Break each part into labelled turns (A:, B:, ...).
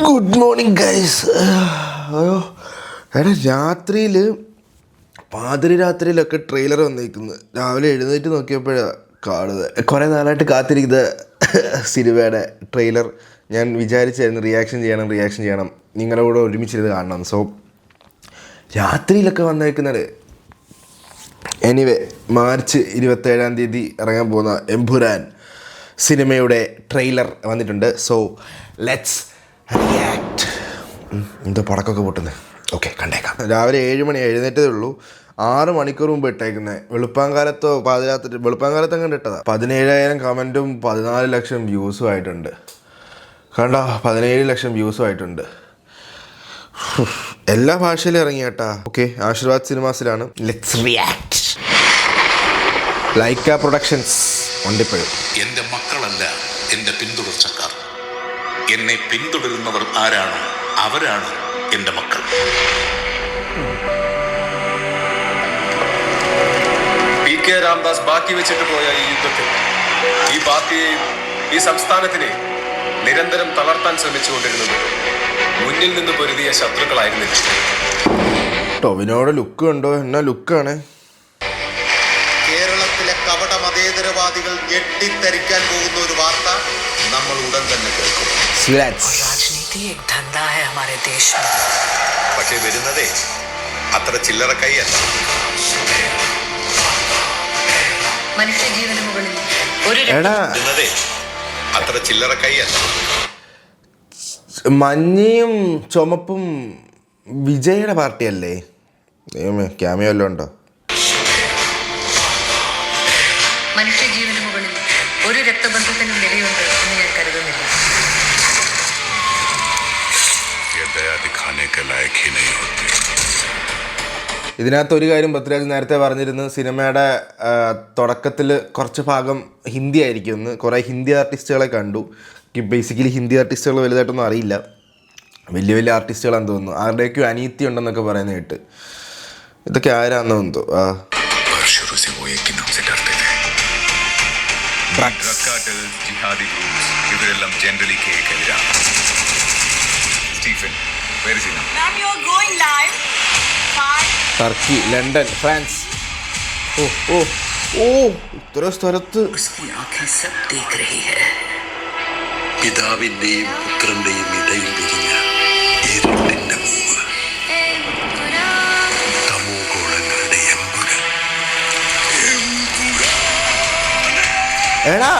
A: Good morning guys. അയ്യോ എടാ, രാത്രിയിൽ രാത്രിയിലൊക്കെ ട്രെയിലർ വന്നിരിക്കുന്നു. രാവിലെ എഴുന്നേറ്റ് നോക്കിയപ്പോഴാണ് കാണുന്നത്. കുറേ നാളായിട്ട് കാത്തിരിക്കുന്ന സിനിമയുടെ ട്രെയിലർ. ഞാൻ വിചാരിച്ചായിരുന്നു റിയാക്ഷൻ ചെയ്യണം നിങ്ങളുടെ കൂടെ ഒരുമിച്ചിരുന്ന് കാണണം. സോ രാത്രിയിലൊക്കെ വന്നേക്കുന്നത്. എനിവേ, മാർച്ച് 27 ഇറങ്ങാൻ പോകുന്ന എമ്പുരാൻ സിനിമയുടെ ട്രെയിലർ വന്നിട്ടുണ്ട്. So let's react. എന്തോ പടക്കമൊക്കെ പൊട്ടുന്നത്. ഓക്കെ, കണ്ടേക്കാം. രാവിലെ 7 മണി എഴുന്നേറ്റതേ ഉള്ളൂ. 6 മണിക്കൂർ മുമ്പ് ഇട്ടേക്കുന്നത്. വെളുപ്പാങ്കാലത്തോ വെളുപ്പാങ്കാലത്ത് അങ്ങോട്ട് ഇട്ടതാണ്. 17,000 കമൻറ്റും 14 ലക്ഷം വ്യൂസും ആയിട്ടുണ്ട്. കണ്ടോ, 17 ലക്ഷം വ്യൂസും ആയിട്ടുണ്ട്. എല്ലാ ഭാഷയിലും ഇറങ്ങി കേട്ടാ. ഓക്കെ, ആശീർവാദ് സിനിമാസിലാണ്. Let's react. ലൈക്ക പ്രൊഡക്ഷൻസ് വണ്ടിപ്പഴും.
B: എൻ്റെ മക്കളല്ല എൻ്റെ പിന്തുടർച്ചക്കാർ. എന്നെ പിന്തുടരുന്നവർ ആരാണോ അവരാണ് എൻ്റെ മക്കൾ.
C: പി.കെ. രാംദാസ് ബാക്കി വെച്ചിട്ട് പോയ ഈ യുദ്ധത്തിൽ ഈ പാർട്ടിയെയും ഈ സംസ്ഥാനത്തിനെ നിരന്തരം തളർത്താൻ ശ്രമിച്ചുകൊണ്ടിരുന്നത് മുന്നിൽ നിന്ന് പൊരുതിയ ശത്രുക്കളായിരുന്നില്ല.
A: ടൊവിനോയുടെ ലുക്ക് കണ്ടോ? എന്നാ ലുക്കാണ്.
D: കേരളത്തിലെ കപട മതേതരവാദികൾ ഞെട്ടിത്തരിക്കാൻ പോകുന്ന ഒരു വാർത്ത നമ്മൾ ഉടൻ തന്നെ കേൾക്കും. പക്ഷെ വരുന്നതേ അത്ര ചില്ലറ കൈയല്ല.
E: മനുഷ്യജീവന് മുകളിൽ
D: അത്ര ചില്ലറ കൈയല്ല.
A: മഞ്ഞയും ചുമപ്പും വിജയുടെ പാർട്ടിയല്ലേ? ദൈവമേ, ക്യാമിയോ വല്ലതും ഉണ്ടോ?
E: മനുഷ്യജീവന് മുകളിൽ ഒരു രക്തബന്ധത്തിനും വിലയുണ്ട് എന്ന് ഞാൻ കരുതുന്നില്ല.
A: ഇതിനകത്ത് ഒരു കാര്യം പൃഥ്വിരാജ് നേരത്തെ പറഞ്ഞിരുന്നു. സിനിമയുടെ തുടക്കത്തിൽ കുറച്ച് ഭാഗം ഹിന്ദി ആയിരിക്കുമെന്ന്. കുറേ ഹിന്ദി ആർട്ടിസ്റ്റുകളെ കണ്ടു. ബേസിക്കലി ഹിന്ദി ആർട്ടിസ്റ്റുകൾ വലുതായിട്ടൊന്നും അറിയില്ല. വലിയ വലിയ ആർട്ടിസ്റ്റുകളാണെന്ന് തോന്നുന്നു. ആരുടെയൊക്കെ അനീതി ഉണ്ടെന്നൊക്കെ പറയുന്ന കേട്ട്. ഇതൊക്കെ ആരാന്ന് തോന്നുന്നു.
D: ഇവരെല്ലാം ജനറലി കേൾക്കെതിരാണ്. Stephen,
A: Turkey, London, France. ഓ ഇത്ര സ്ഥലത്ത്.
B: പിതാവിന്റെയും പുത്രന്റെയും ഇടയിൽ വിരിഞ്ഞ ഇരുട്ടിന്റെ പൂവ്, തമോഗോളങ്ങളുടെ എമ്പുരാൻ.
A: എടാ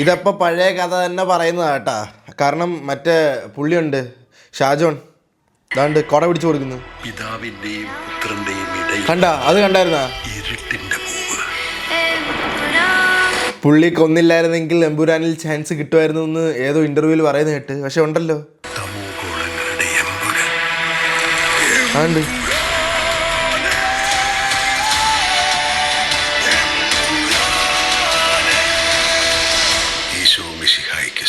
A: ഇതപ്പോ പഴയ കഥ തന്നെ പറയുന്നതാ കേട്ടാ. കാരണം മറ്റേ പുള്ളിയുണ്ട്, ഷാജോൺ, അതാണ്ട് കൊട പിടിച്ചു കൊടുക്കുന്നു.
B: പിതാവിന്റെയും പുത്രന്റെയും ഇടയിൽ
A: കണ്ടാ? അത് കണ്ടായിരുന്നാ?
B: ഇരുട്ടിന്റെ പൂവ്.
A: പുള്ളി കൊന്നില്ലായിരുന്നെങ്കിൽ എമ്പുരാനിൽ ചാൻസ് കിട്ടുമായിരുന്നു എന്ന് ഏതോ ഇന്റർവ്യൂവിൽ പറയുന്ന കേട്ട്. പക്ഷെ ഉണ്ടല്ലോ,
B: തമോഗോളങ്ങളുടെ എമ്പുരാൻ.
A: ആണ്ട്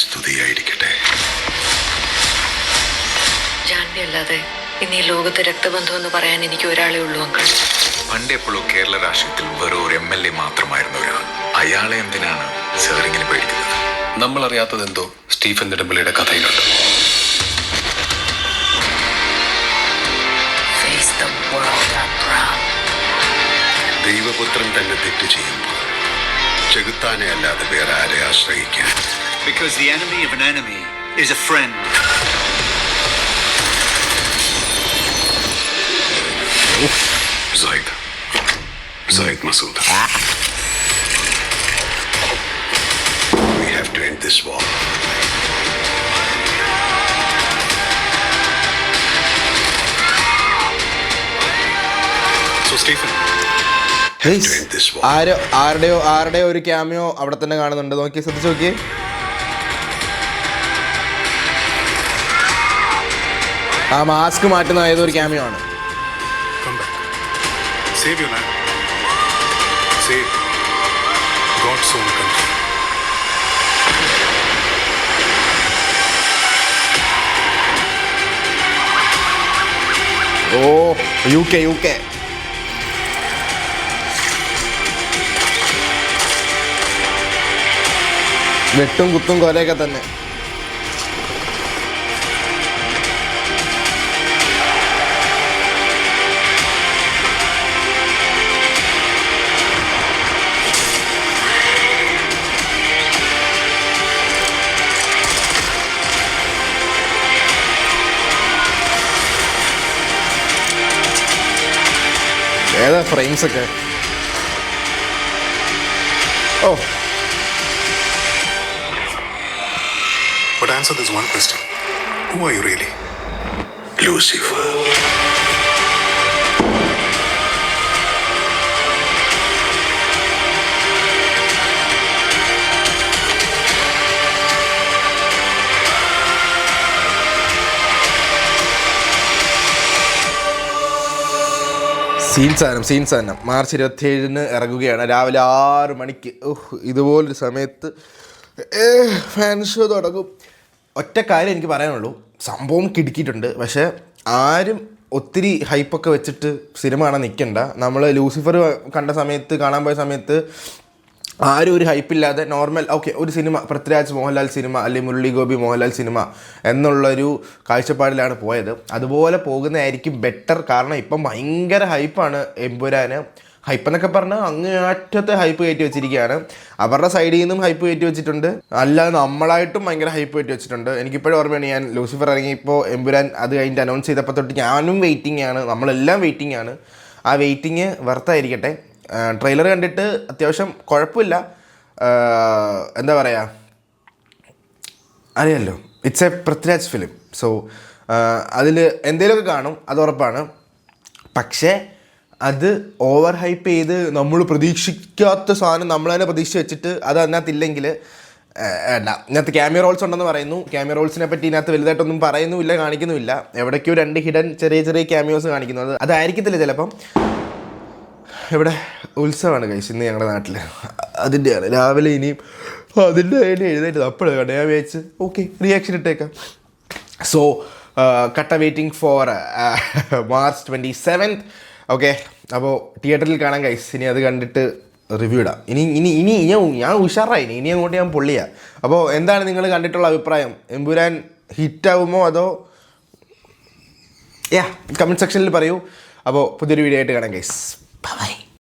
B: സ്തുതിയായിരിക്കട്ടെ.
E: ജാൻവി അല്ലാതെ ഇനി ലോകത്ത് രക്തബന്ധം എന്ന് പറയാൻ എനിക്ക് ഒരാളേ ഉള്ളൂ അങ്കിൾ.
D: പണ്ടെപ്പോഴും കേരള രാഷ്ട്രീയത്തിൽ വെറും ഒരു MLA മാത്രമായിരുന്ന ഒരാൾ. അയാളെ എന്തിനാണ് സാറിങ്ങനെ പേടിക്കുന്നത്?
C: നമ്മൾ അറിയാത്തത് എന്തോ സ്റ്റീഫൻ നെടുമ്പള്ളിയുടെ കഥയിലുണ്ട്.
B: ദൈവപുത്രൻ തന്നെ തെറ്റ് ചെയ്യുമ്പോൾ ചെകുത്താനെ അല്ലാതെ വേറെ ആരെ ആശ്രയിക്കാൻ?
F: Because the enemy of an enemy is a friend.
B: Zaid Masood. We have to end this war.
C: So Stephen,
A: ആരുടെയോ ഒരു ക്യാമിയോ അവിടെ തന്നെ കാണുന്നുണ്ട്. നോക്കി, ശ്രദ്ധിച്ചു നോക്കിയേ. ആ മാസ്ക് മാറ്റുന്ന ഏതൊരു ക്യാമിയോ ആണ്.
B: Come back. Save your land. Save God's own country.
A: Oh, UK. വെട്ടും കുത്തും കൊലയൊക്കെ തന്നെ. ഏതാ ഫ്രെയിംസ് ഒക്കെ? ഓ,
B: But answer this one question. Who are you really? Lucifer.
A: Scene സാധനം മാർച്ച് 27 ഇറങ്ങുകയാണ് രാവിലെ 6 മണിക്ക്. ഇതുപോലൊരു സമയത്ത് ഫാൻ ഷോ തുടങ്ങും. ഒറ്റ കാര്യം എനിക്ക് പറയാനുള്ളൂ, സംഭവം കിടുക്കിയിട്ടുണ്ട്. പക്ഷേ ആരും ഒത്തിരി ഹൈപ്പൊക്കെ വെച്ചിട്ട് സിനിമ കാണാൻ നിൽക്കണ്ട. നമ്മൾ ലൂസിഫർ കാണാൻ പോയ സമയത്ത് ആരും ഒരു ഹൈപ്പില്ലാതെ നോർമൽ ഓക്കെ ഒരു സിനിമ, പൃഥ്വിരാജ് മോഹൻലാൽ സിനിമ അല്ലെങ്കിൽ മുരളി ഗോപി മോഹൻലാൽ സിനിമ എന്നുള്ളൊരു കാഴ്ചപ്പാടിലാണ് പോയത്. അതുപോലെ പോകുന്നതായിരിക്കും ബെറ്റർ. കാരണം ഇപ്പം ഭയങ്കര ഹൈപ്പാണ് എമ്പുരാന്. ഹൈപ്പ് എന്നൊക്കെ പറഞ്ഞാൽ അങ്ങേയറ്റത്തെ ഹൈപ്പ് കയറ്റി വെച്ചിരിക്കുകയാണ്. അവരുടെ സൈഡിൽ നിന്നും ഹൈപ്പ് കയറ്റി വെച്ചിട്ടുണ്ട്, അല്ലാതെ നമ്മളായിട്ടും ഭയങ്കര ഹൈപ്പ് കയറ്റി വെച്ചിട്ടുണ്ട്. എനിക്കിപ്പോഴും ഓർമ്മയാണ്, ഞാൻ ലൂസിഫർ ഇറങ്ങിയപ്പോൾ എമ്പുരാൻ അത് കഴിഞ്ഞിട്ട് അനൗൺസ് ചെയ്തപ്പോൾ തൊട്ട് ഞാനും വെയിറ്റിംഗ് ആണ്, നമ്മളെല്ലാം വെയിറ്റിംഗ് ആണ്. ആ വെയിറ്റിംഗ് വെർത്തായിരിക്കട്ടെ. ട്രെയിലർ കണ്ടിട്ട് അത്യാവശ്യം കുഴപ്പമില്ല. എന്താ പറയുക, അറിയാമല്ലോ, it's A Prithviraj film. So അതിൽ എന്തെങ്കിലുമൊക്കെ കാണും, അത് ഉറപ്പാണ്. പക്ഷേ അത് ഓവർ ഹൈപ്പ് ചെയ്ത് നമ്മൾ പ്രതീക്ഷിക്കാത്ത സാധനം നമ്മൾ തന്നെ പ്രതീക്ഷിച്ച് വെച്ചിട്ട് അത് അതിനകത്തില്ലെങ്കിൽ വേണ്ട. ഇതിനകത്ത് ക്യാമിയോ റോൾസ് ഉണ്ടെന്ന് പറയുന്നു. ക്യാമിയോ റോൾസിനെ പറ്റി ഇതിനകത്ത് വലുതായിട്ടൊന്നും പറയുന്നുമില്ല, കാണിക്കുന്നുമില്ല. എവിടേക്കോ 2 ഹിഡൻ ചെറിയ ക്യാമിയോസ് കാണിക്കുന്നത്. അതായിരിക്കത്തില്ല ചിലപ്പം. ഇവിടെ ഉത്സവമാണ് കഴിച്ച് ഇന്ന് ഞങ്ങളുടെ നാട്ടിൽ. അതിൻ്റെയാണ് രാവിലെ ഇനിയും അതിൻ്റെ അതിന് എഴുന്നേറ്റത് അപ്പോഴാണ് കണ്ടത്. ഞാൻ വിചാരിച്ച് ഓക്കെ റിയാക്ഷൻ ഇട്ടേക്കാം. സോ കട്ട വെയിറ്റിംഗ് ഫോർ മാർച്ച് 27. ഓക്കെ, അപ്പോൾ തിയേറ്ററിൽ കാണാൻ കഴിച്ച്. ഇനി അത് കണ്ടിട്ട് റിവ്യൂ ഇടാം. ഇനി ഞാൻ ഉഷാറായി. ഇനി അങ്ങോട്ട് ഞാൻ പൊള്ളിയാണ്. അപ്പോൾ എന്താണ് നിങ്ങൾ കണ്ടിട്ടുള്ള അഭിപ്രായം? എമ്പുരാൻ ഹിറ്റാവുമോ അതോ കമൻറ്റ് സെക്ഷനിൽ പറയൂ. അപ്പോൾ പുതിയൊരു വീഡിയോ ആയിട്ട് കാണാം ഗൈസ്. ബൈ.